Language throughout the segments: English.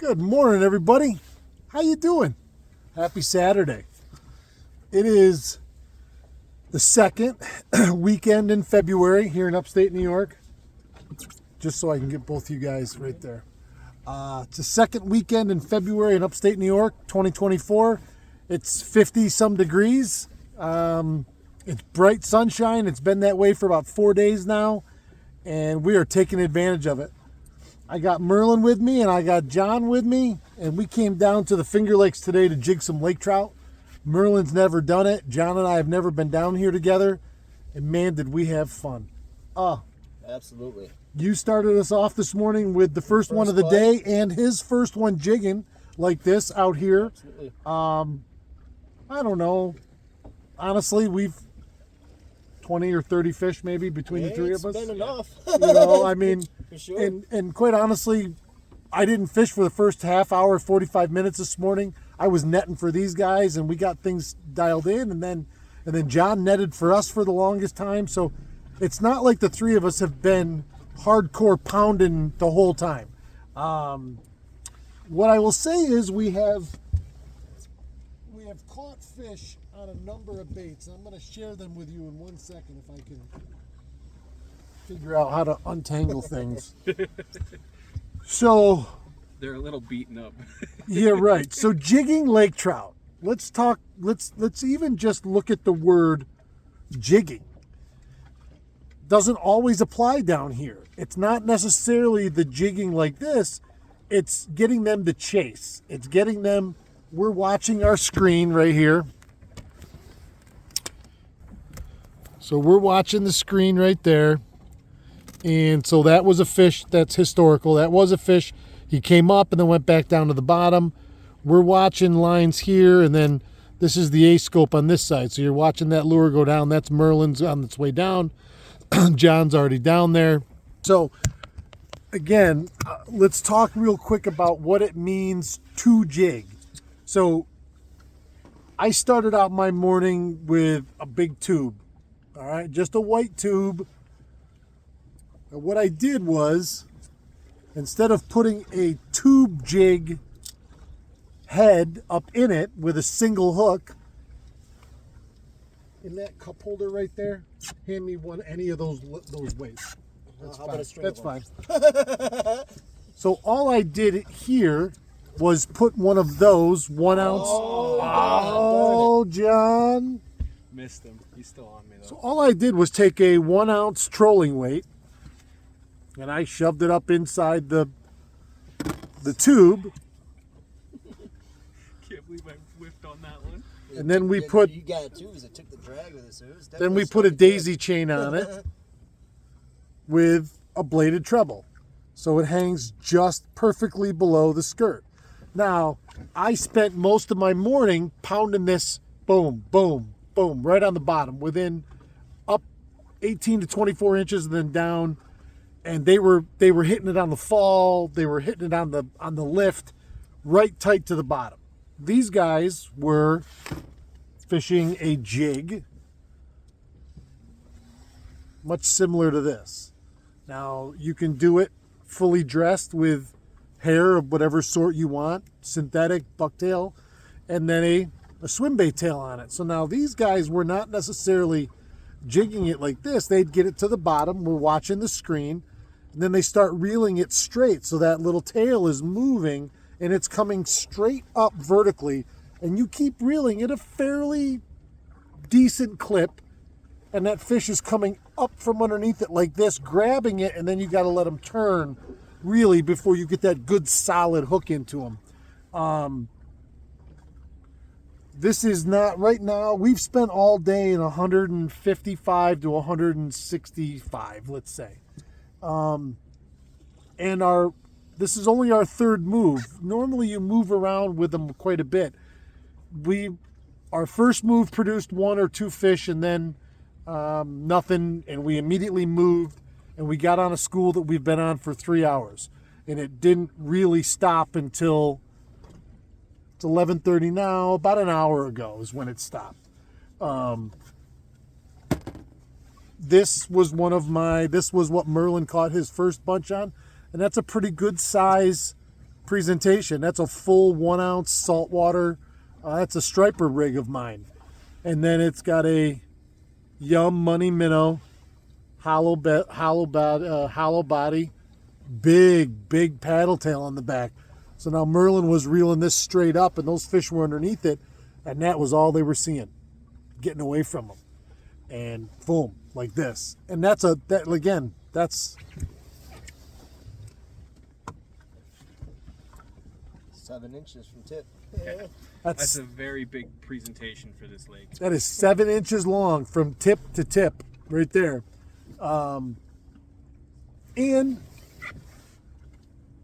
Good morning, everybody. How you doing? Happy Saturday. It is the second weekend in February here in upstate New York. Just so I can get both you guys right there. It's the second weekend in February in upstate New York, 2024. It's 50-some degrees. It's bright sunshine. It's been that way for about 4 days now, and we are taking advantage of it. I got Merlin with me, and I got John with me, and we came down to the Finger Lakes today to jig some lake trout. Merlin's never done it. John and I have never been down here together, and man, did we have fun. Absolutely. You started us off this morning with the first one of the day and his first one jigging like this out here. Absolutely. I don't know. Honestly, we've 20 or 30 fish maybe between the three of us. It's been enough. You know, I mean, for sure. And quite honestly, I didn't fish for the first half hour, 45 minutes this morning. I was netting for these guys, and we got things dialed in, and then John netted for us for the longest time. So it's not like the three of us have been hardcore pounding the whole time. What I will say is we have caught fish on a number of baits. I'm going to share them with you in 1 second if I can figure out how to untangle things. So they're a little beaten up. yeah, right. So jigging lake trout. Let's even just look at the word jigging. Doesn't always apply down here. It's not necessarily the jigging like this. It's getting them to chase. It's getting them. We're watching our screen right here. So we're watching the screen right there. And so that was a fish that's historical. That was a fish. He came up and then went back down to the bottom. We're watching lines here, and then this is the A-scope on this side. So you're watching that lure go down. That's Merlin's on its way down. John's already down there. So again, let's talk real quick about what it means to jig. So I started out my morning with a big tube. All right, just a white tube. And what I did was, instead of putting a tube jig head up in it with a single hook, in that cup holder right there, hand me any of those weights. That's how fine. about a string That's of them? fine. So all I did here was put one of those 1 ounce. Oh, John. Missed him. He's still on me though. So all I did was take a 1 ounce trolling weight, and I shoved it up inside the tube. Can't believe I whiffed on that one. And then we put. You got it too, because it took the drag with it. So it was Then we definitely put a something daisy good. chain on it with a bladed treble. So it hangs just perfectly below the skirt. Now, I spent most of my morning pounding this boom, boom, boom, right on the bottom, within up 18 to 24 inches and then down. And they were hitting it on the fall, they were hitting it on the lift, right tight to the bottom. These guys were fishing a jig, much similar to this. Now, you can do it fully dressed with hair of whatever sort you want, synthetic, bucktail, and then a swim bait tail on it. So now these guys were not necessarily jigging it like this. They'd get it to the bottom. We're watching the screen, and then they start reeling it straight so that little tail is moving and it's coming straight up vertically, and you keep reeling at a fairly decent clip, and that fish is coming up from underneath it like this, grabbing it, and then you got to let them turn really before you get that good solid hook into them. This is not right now. We've spent all day in 155 to 165, let's say. And this is only our third move. Normally you move around with them quite a bit. Our first move produced 1 or 2 fish, and then nothing, and we immediately moved, and we got on a school that we've been on for 3 hours, and it didn't really stop until it's 11:30 now. About an hour ago is when it stopped. This was what Merlin caught his first bunch on, and that's a pretty good size presentation. That's a full 1 ounce saltwater. That's a striper rig of mine. And then it's got a Yum Money Minnow, hollow body, big paddle tail on the back. So now Merlin was reeling this straight up, and those fish were underneath it, and that was all they were seeing, getting away from them. And boom, like this. And that's 7 inches from tip. That's a very big presentation for this lake. That is 7 inches long from tip to tip, right there. And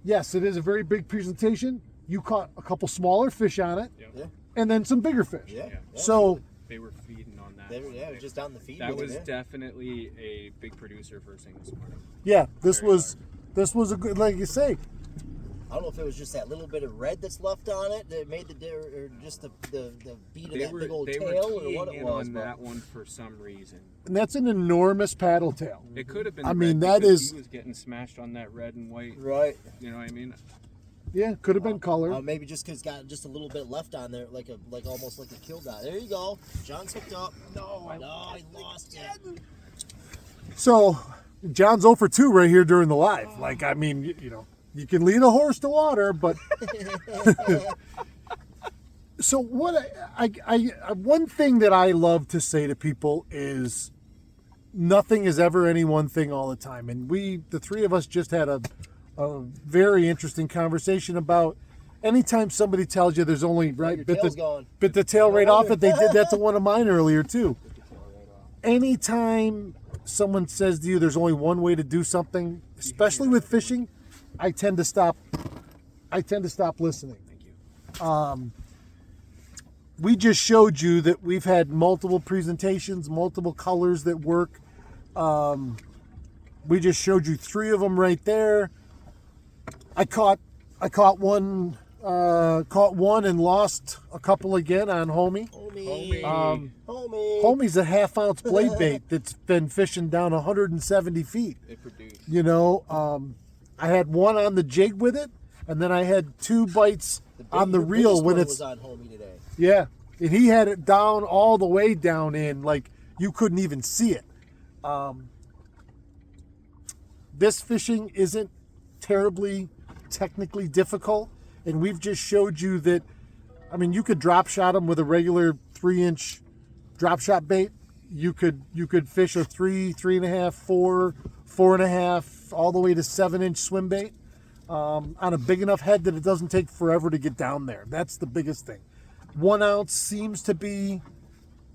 yes, it is a very big presentation. You caught a couple smaller fish on it, Yeah. and then some bigger fish. Yeah. So They were feeding on that. They were, just down the feed. That with was it, definitely a big producer first thing this morning. yeah, this Very was a good, like you say. I don't know if it was just that little bit of red that's left on it that made or just the beat of that big old they tail were or what keying it in was. on but- that one for some reason. And that's an enormous paddle tail. It could have been. I red mean, that because is- He was getting smashed on that red and white. Right. You know what I mean? Yeah, could have been color. Maybe just because it's got just a little bit left on there, like almost like a kill dot. There you go. John's hooked up. No, he lost it. So John's 0 for 2 right here during the live. Like, I mean, you know, you can lead a horse to water, but so what I one thing that I love to say to people is nothing is ever any one thing all the time. And the three of us just had a very interesting conversation about anytime somebody tells you there's only Your tail's gone. bit the tail right off it. They did that to one of mine earlier too. Anytime someone says to you there's only one way to do something, especially with fishing, I tend to stop listening. Thank you. We just showed you that we've had multiple presentations, multiple colors that work. We just showed you 3 of them right there. I caught one and lost a couple again on Homie. Homie. Homie's a 1/2 ounce blade bait that's been fishing down 170 feet. It produced. You know, I had one on the jig with it, and then I had 2 bites on the Your reel biggest when one it's was on Homie today. yeah, and he had it down all the way down in like you couldn't even see it. This fishing isn't terribly technically difficult, and we've just showed you that. I mean, you could drop shot them with a regular 3-inch drop shot bait. You could fish a 3, 3.5, 4, 4.5, all the way to 7-inch swim bait on a big enough head that it doesn't take forever to get down there. That's the biggest thing. 1 ounce seems to be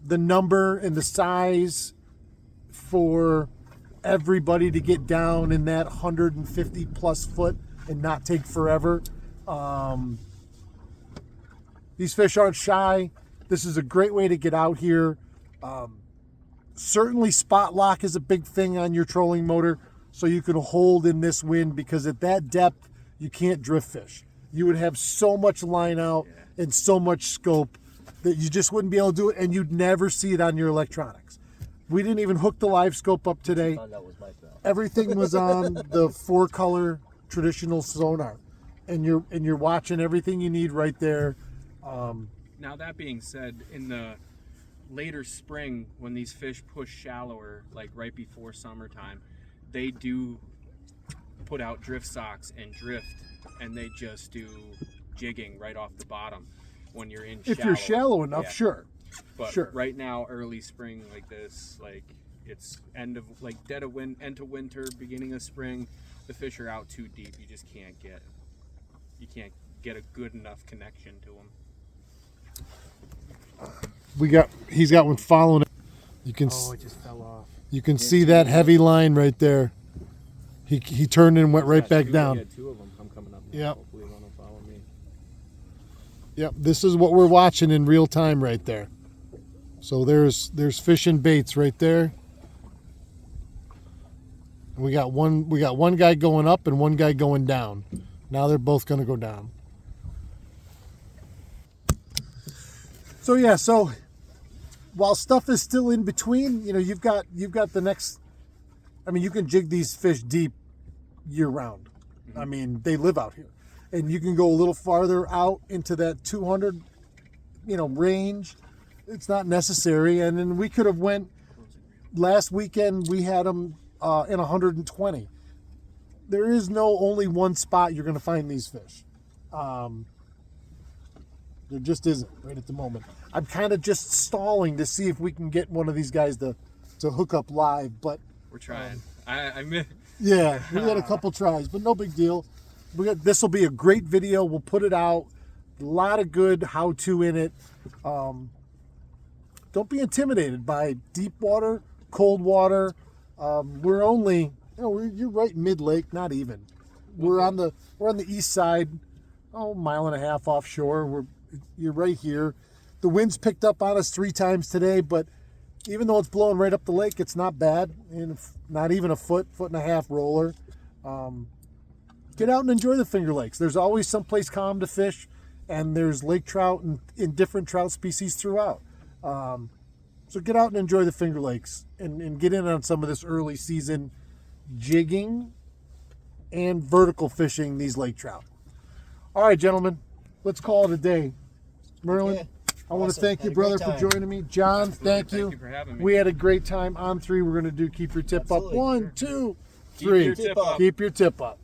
the number and the size for everybody to get down in that 150 plus foot and not take forever. These fish aren't shy. This is a great way to get out here. Certainly spot lock is a big thing on your trolling motor, so you can hold in this wind, because at that depth you can't drift fish. You would have so much line out and so much scope that you just wouldn't be able to do it, and you'd never see it on your electronics. We didn't even hook the live scope up today. Found out was my fault. Everything was on the 4-color traditional sonar, and you're watching everything you need right there. Now that being said, in the later spring when these fish push shallower, like right before summertime, they do put out drift socks and drift, and they just do jigging right off the bottom when you're in If you're shallow enough, Yeah. sure. But Sure. right now, early spring like this, like it's end of end to winter, beginning of spring, the fish are out too deep. You just can't get a good enough connection to them. He's got one following it. You can it just fell off. you can see that heavy line right there. He turned and went right back down. Yeah, 2 of them. I'm coming up now. Yep. Hopefully one will follow me. Yep, this is what we're watching in real time right there. So there's fish and baits right there. We got one guy going up and one guy going down. Now they're both going to go down. So yeah, so while stuff is still in between, you know, you've got the next. I mean, you can jig these fish deep year round. I mean, they live out here. and you can go a little farther out into that 200, range, it's not necessary. And then we could have went last weekend. We had them in 120. There is no only one spot you're going to find these fish. There just isn't right at the moment. I'm kind of just stalling to see if we can get one of these guys to hook up live, but We're trying. I mean, yeah, we had a couple tries, but no big deal. This will be a great video. We'll put it out. A lot of good how-to in it. Don't be intimidated by deep water, cold water. We're only, you're right mid-lake, not even. We're on the east side, a mile and a half offshore. You're right here. The wind's picked up on us 3 times today, but even though it's blowing right up the lake, it's not bad. And not even a foot and a half roller. Get out and enjoy the Finger Lakes. There's always someplace calm to fish, and there's lake trout in different trout species throughout. So get out and enjoy the Finger Lakes and get in on some of this early season jigging and vertical fishing these lake trout. All right, gentlemen, let's call it a day. Merlin, Okay. I want to Awesome. thank Had you, a great brother, for time. joining me. John, Absolutely. thank Thank you. you for having me. We had a great time. On 3, we're going to do Keep Your Tip Absolutely. Up. 1, 2, Keep 3. your tip up. Keep your tip up.